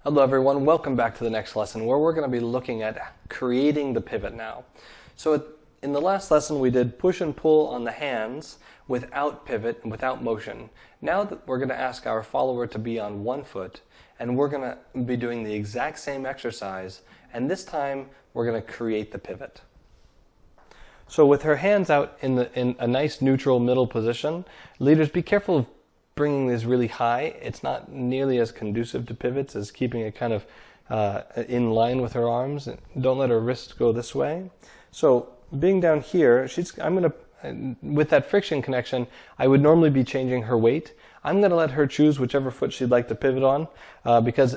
Hello everyone, welcome back to the next lesson where we're going to be looking at creating the pivot now. So in the last lesson we did push and pull on the hands without pivot and without motion. Now that we're going to ask our follower to be on one foot, and we're going to be doing the exact same exercise, and this time we're going to create the pivot. So with her hands out in a nice neutral middle position, leaders, be careful of bringing this really high. It's not nearly as conducive to pivots as keeping it kind of in line with her arms. Don't let her wrists go this way. So being down here, with that friction connection, I would normally be changing her weight. I'm going to let her choose whichever foot she'd like to pivot on, because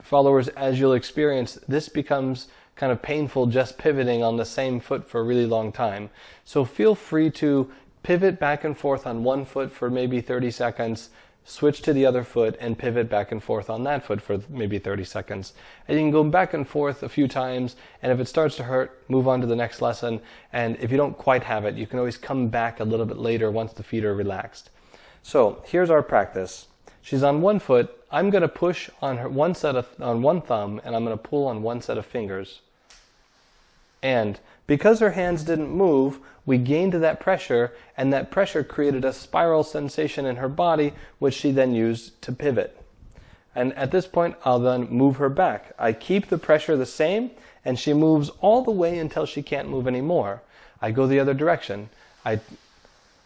followers, as you'll experience, this becomes kind of painful just pivoting on the same foot for a really long time. So feel free to pivot back and forth on one foot for maybe 30 seconds, switch to the other foot, and pivot back and forth on that foot for maybe 30 seconds. And you can go back and forth a few times, and if it starts to hurt, move on to the next lesson. And if you don't quite have it, you can always come back a little bit later once the feet are relaxed. So here's our practice. She's on one foot. I'm going to push on her on one thumb, and I'm going to pull on one set of fingers. And because her hands didn't move, we gained that pressure, and that pressure created a spiral sensation in her body, which she then used to pivot. And at this point, I'll then move her back. I keep the pressure the same, and she moves all the way until she can't move anymore. I go the other direction.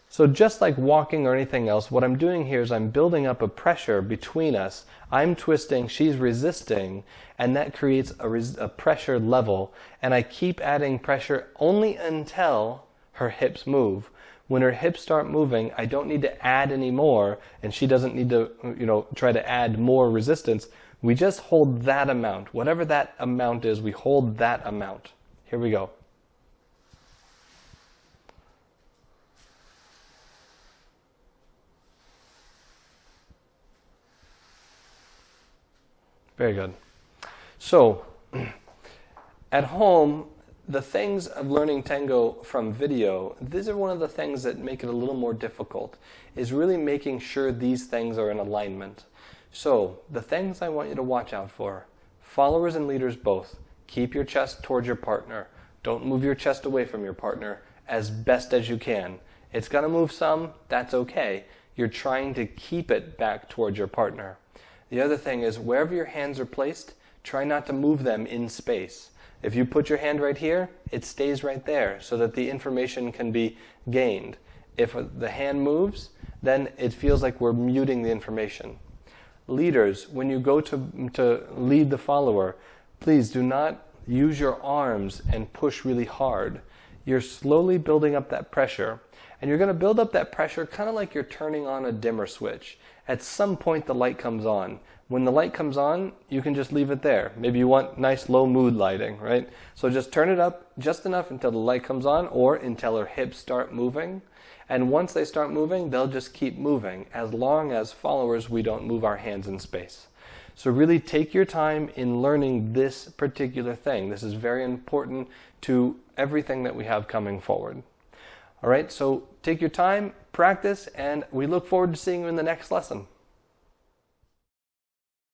So just like walking or anything else, what I'm doing here is I'm building up a pressure between us. I'm twisting, she's resisting, and that creates a pressure level. And I keep adding pressure only until her hips move. When her hips start moving, I don't need to add any more, and she doesn't need to, try to add more resistance. We just hold that amount. Whatever that amount is, we hold that amount. Here we go. Very good. So, at home, the things of learning tango from video, these are one of the things that make it a little more difficult, is really making sure these things are in alignment. So, the things I want you to watch out for, followers and leaders both, keep your chest towards your partner. Don't move your chest away from your partner as best as you can. It's going to move some, that's okay. You're trying to keep it back towards your partner. The other thing is, wherever your hands are placed, try not to move them in space. If you put your hand right here, it stays right there so that the information can be gained. If the hand moves, then it feels like we're muting the information. Leaders, when you go to lead the follower, please do not use your arms and push really hard. You're slowly building up that pressure. And you're going to build up that pressure kind of like you're turning on a dimmer switch. At some point the light comes on. When the light comes on, you can just leave it there. Maybe you want nice low mood lighting, right? So just turn it up just enough until the light comes on, or until her hips start moving. And once they start moving, they'll just keep moving, as long as followers we don't move our hands in space. So really take your time in learning this particular thing. This is very important to everything that we have coming forward. All right, so take your time, practice, and we look forward to seeing you in the next lesson.